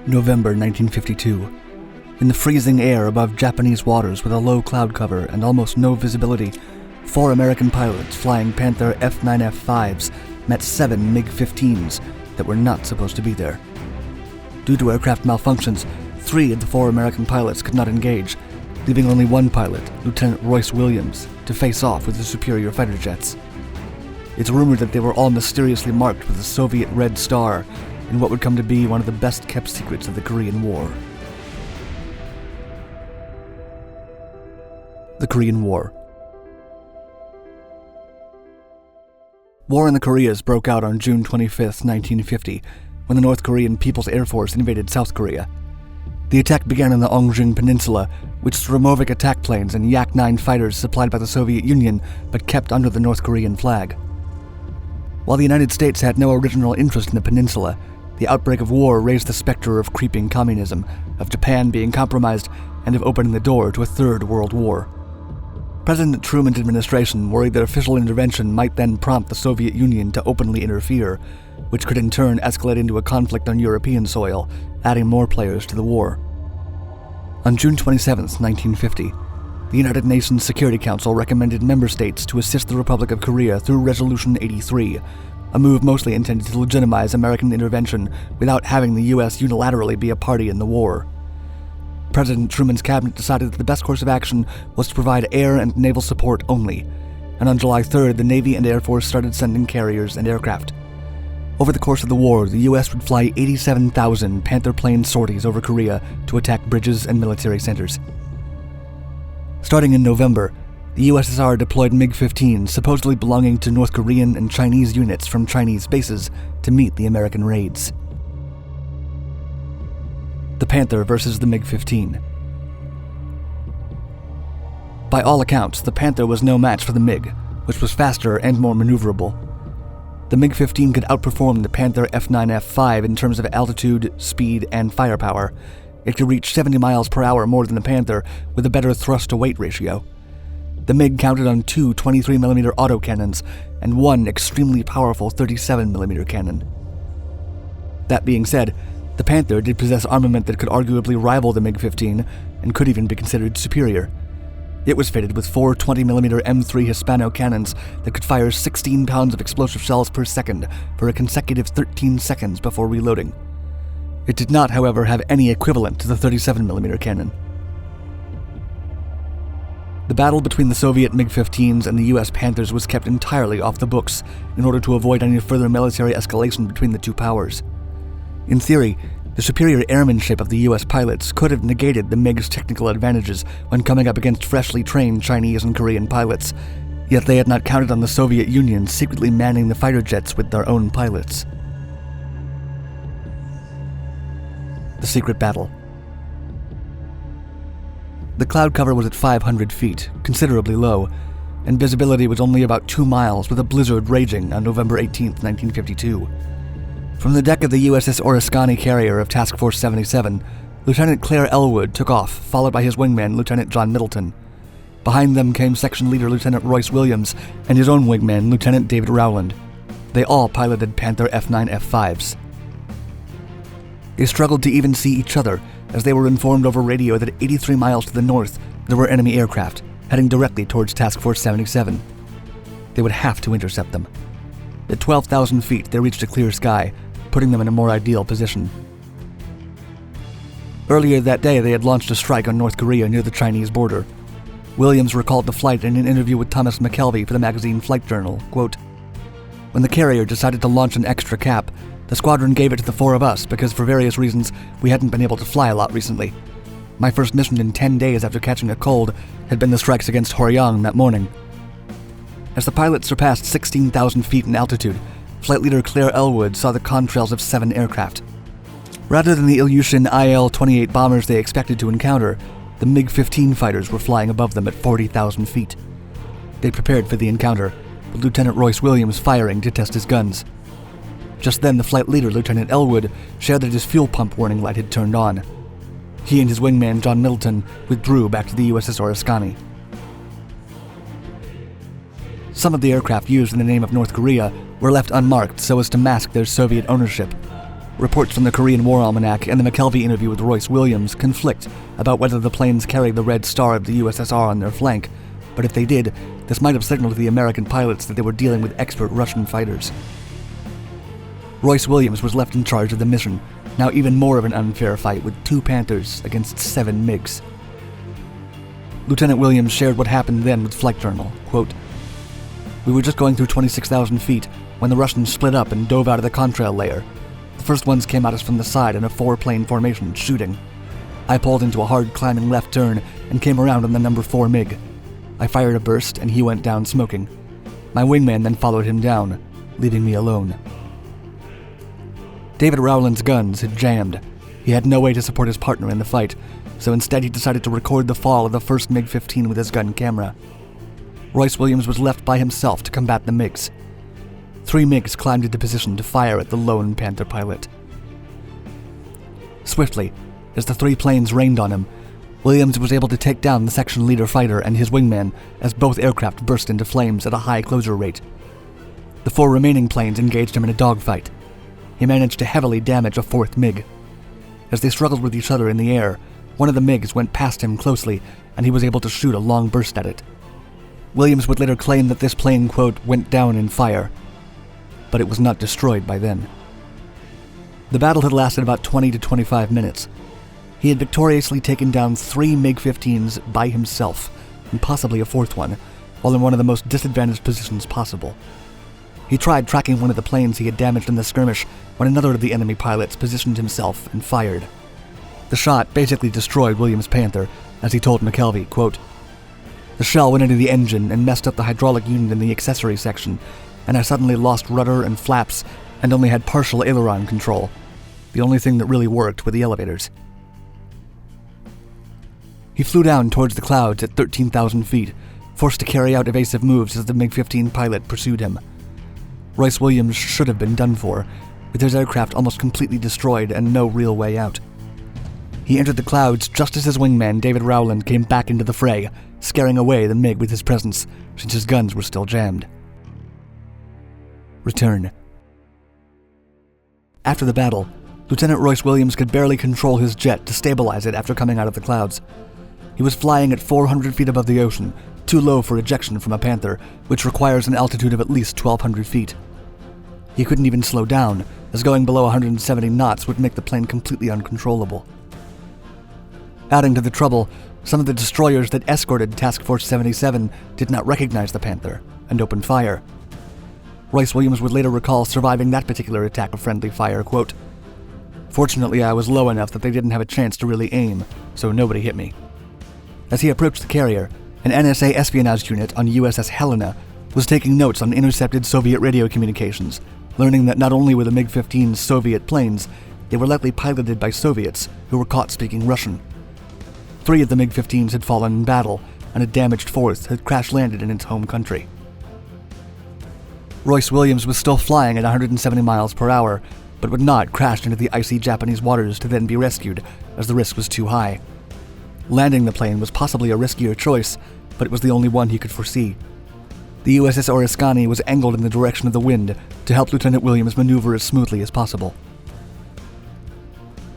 November 1952. In the freezing air above Japanese waters with a low cloud cover and almost no visibility, 4 American pilots flying Panther F9F-5s met 7 MiG-15s that were not supposed to be there. Due to aircraft malfunctions, 3 of the 4 American pilots could not engage, leaving only one pilot, Lieutenant Royce Williams, to face off with the superior fighter jets. It's rumored that they were all mysteriously marked with a Soviet red star in what would come to be one of the best-kept secrets of the Korean War. The Korean War. War in the Koreas broke out on June 25, 1950, when the North Korean People's Air Force invaded South Korea. The attack began on the Ongjing Peninsula, which Sturmovik attack planes and Yak-9 fighters supplied by the Soviet Union but kept under the North Korean flag. While the United States had no original interest in the peninsula, the outbreak of war raised the specter of creeping communism, of Japan being compromised, and of opening the door to a third world war. President Truman's administration worried that official intervention might then prompt the Soviet Union to openly interfere, which could in turn escalate into a conflict on European soil, adding more players to the war. On June 27, 1950, the United Nations Security Council recommended member states to assist the Republic of Korea through Resolution 83, a move mostly intended to legitimize American intervention without having the U.S. unilaterally be a party in the war. President Truman's cabinet decided that the best course of action was to provide air and naval support only, and on July 3rd, the Navy and Air Force started sending carriers and aircraft. Over the course of the war, the U.S. would fly 87,000 Panther plane sorties over Korea to attack bridges and military centers. Starting in November, the USSR deployed MiG-15s supposedly belonging to North Korean and Chinese units from Chinese bases to meet the American raids. The Panther versus the MiG-15. By all accounts, the Panther was no match for the MiG, which was faster and more maneuverable. The MiG-15 could outperform the Panther F9F-5 in terms of altitude, speed, and firepower. It could reach 70 miles per hour more than the Panther with a better thrust-to-weight ratio. The MiG counted on 2 23mm autocannons and 1 extremely powerful 37mm cannon. That being said, the Panther did possess armament that could arguably rival the MiG-15 and could even be considered superior. It was fitted with 4 20mm M3 Hispano cannons that could fire 16 pounds of explosive shells per second for a consecutive 13 seconds before reloading. It did not, however, have any equivalent to the 37mm cannon. The battle between the Soviet MiG-15s and the US Panthers was kept entirely off the books in order to avoid any further military escalation between the two powers. In theory, the superior airmanship of the US pilots could have negated the MiG's technical advantages when coming up against freshly trained Chinese and Korean pilots, yet they had not counted on the Soviet Union secretly manning the fighter jets with their own pilots. The secret battle. The cloud cover was at 500 feet, considerably low, and visibility was only about 2 miles with a blizzard raging on November 18, 1952. From the deck of the USS Oriskany carrier of Task Force 77, Lieutenant Claire Elwood took off, followed by his wingman, Lieutenant John Middleton. Behind them came Section Leader Lieutenant Royce Williams and his own wingman, Lieutenant David Rowland. They all piloted Panther F9F-5s. They struggled to even see each other, as they were informed over radio that 83 miles to the north there were enemy aircraft, heading directly towards Task Force 77. They would have to intercept them. At 12,000 feet, they reached a clear sky, putting them in a more ideal position. Earlier that day, they had launched a strike on North Korea near the Chinese border. Williams recalled the flight in an interview with Thomas McKelvey for the magazine Flight Journal, quote, "When the carrier decided to launch an extra cap, the squadron gave it to the 4 of us because for various reasons we hadn't been able to fly a lot recently. My first mission in 10 days after catching a cold had been the strikes against Horyang that morning." As the pilots surpassed 16,000 feet in altitude, Flight Leader Claire Elwood saw the contrails of 7 aircraft. Rather than the Ilyushin IL-28 bombers they expected to encounter, the MiG-15 fighters were flying above them at 40,000 feet. They prepared for the encounter, with Lieutenant Royce Williams firing to test his guns. Just then, the flight leader, Lieutenant Elwood, shared that his fuel pump warning light had turned on. He and his wingman, John Middleton, withdrew back to the USS Oriskany. Some of the aircraft used in the name of North Korea were left unmarked so as to mask their Soviet ownership. Reports from the Korean War Almanac and the McKelvey interview with Royce Williams conflict about whether the planes carried the red star of the USSR on their flank, but if they did, this might have signaled to the American pilots that they were dealing with expert Russian fighters. Royce Williams was left in charge of the mission, now even more of an unfair fight with 2 Panthers against 7 MiGs. Lieutenant Williams shared what happened then with Flight Journal, quote, "We were just going through 26,000 feet when the Russians split up and dove out of the contrail layer. The first ones came at us from the side in a 4-plane formation, shooting. I pulled into a hard climbing left turn and came around on the number 4 MiG. I fired a burst and he went down smoking. My wingman then followed him down, leaving me alone." David Rowland's guns had jammed. He had no way to support his partner in the fight, so instead he decided to record the fall of the first MiG-15 with his gun camera. Royce Williams was left by himself to combat the MiGs. 3 MiGs climbed into position to fire at the lone Panther pilot. Swiftly, as the 3 planes rained on him, Williams was able to take down the section leader fighter and his wingman as both aircraft burst into flames at a high closure rate. The 4 remaining planes engaged him in a dogfight. He managed to heavily damage a 4th MiG. As they struggled with each other in the air, one of the MiGs went past him closely, and he was able to shoot a long burst at it. Williams would later claim that this plane, quote, "went down in fire," but it was not destroyed by then. The battle had lasted about 20 to 25 minutes. He had victoriously taken down 3 MiG-15s by himself, and possibly a 4th one, while in one of the most disadvantaged positions possible. He tried tracking one of the planes he had damaged in the skirmish when another of the enemy pilots positioned himself and fired. The shot basically destroyed Williams' Panther, as he told McKelvey, quote, "The shell went into the engine and messed up the hydraulic unit in the accessory section, and I suddenly lost rudder and flaps and only had partial aileron control. The only thing that really worked were the elevators." He flew down towards the clouds at 13,000 feet, forced to carry out evasive moves as the MiG-15 pilot pursued him. Royce Williams should have been done for, with his aircraft almost completely destroyed and no real way out. He entered the clouds just as his wingman, David Rowland, came back into the fray, scaring away the MiG with his presence, since his guns were still jammed. Return. After the battle, Lieutenant Royce Williams could barely control his jet to stabilize it after coming out of the clouds. He was flying at 400 feet above the ocean, too low for ejection from a Panther, which requires an altitude of at least 1,200 feet. He couldn't even slow down, as going below 170 knots would make the plane completely uncontrollable. Adding to the trouble, some of the destroyers that escorted Task Force 77 did not recognize the Panther and opened fire. Royce Williams would later recall surviving that particular attack of friendly fire, quote, "Fortunately, I was low enough that they didn't have a chance to really aim, so nobody hit me." As he approached the carrier, an NSA espionage unit on USS Helena was taking notes on intercepted Soviet radio communications, learning that not only were the MiG-15s Soviet planes, they were likely piloted by Soviets who were caught speaking Russian. 3 of the MiG-15s had fallen in battle, and a damaged 4th had crash-landed in its home country. Royce Williams was still flying at 170 miles per hour, but would not crash into the icy Japanese waters to then be rescued, as the risk was too high. Landing the plane was possibly a riskier choice, but it was the only one he could foresee. The USS Oriskany was angled in the direction of the wind to help Lieutenant Williams maneuver as smoothly as possible.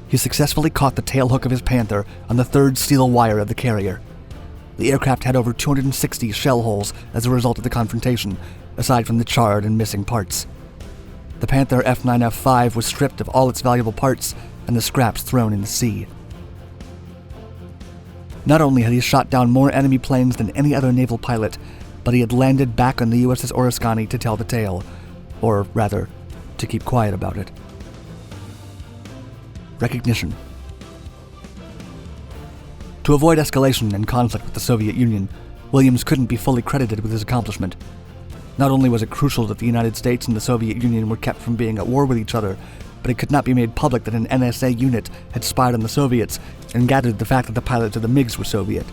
He successfully caught the tailhook of his Panther on the 3rd steel wire of the carrier. The aircraft had over 260 shell holes as a result of the confrontation, aside from the charred and missing parts. The Panther F9F-5 was stripped of all its valuable parts and the scraps thrown in the sea. Not only had he shot down more enemy planes than any other naval pilot, but he had landed back on the USS Oriskany to tell the tale, or rather, to keep quiet about it. Recognition. To avoid escalation and conflict with the Soviet Union, Williams couldn't be fully credited with his accomplishment. Not only was it crucial that the United States and the Soviet Union were kept from being at war with each other, but it could not be made public that an NSA unit had spied on the Soviets and gathered the fact that the pilots of the MiGs were Soviet.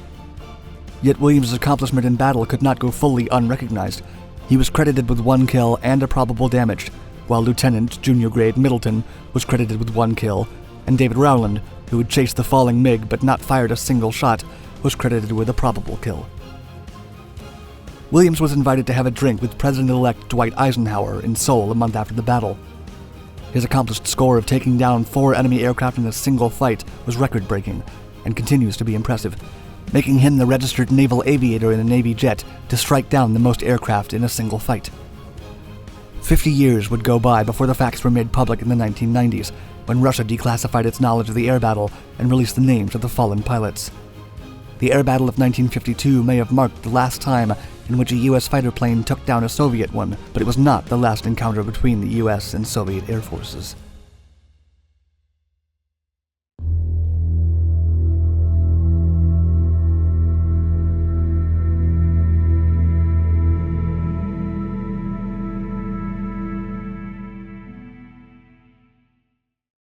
Yet Williams' accomplishment in battle could not go fully unrecognized. He was credited with 1 kill and a probable damage, while Lieutenant Junior Grade Middleton was credited with 1 kill, and David Rowland, who had chased the falling MiG but not fired a single shot, was credited with a probable kill. Williams was invited to have a drink with President-elect Dwight Eisenhower in Seoul a month after the battle. His accomplished score of taking down 4 enemy aircraft in a single fight was record-breaking, and continues to be impressive, making him the registered naval aviator in a Navy jet to strike down the most aircraft in a single fight. 50 years would go by before the facts were made public in the 1990s, when Russia declassified its knowledge of the air battle and released the names of the fallen pilots. The air battle of 1952 may have marked the last time in which a U.S. fighter plane took down a Soviet one, but it was not the last encounter between the U.S. and Soviet air forces.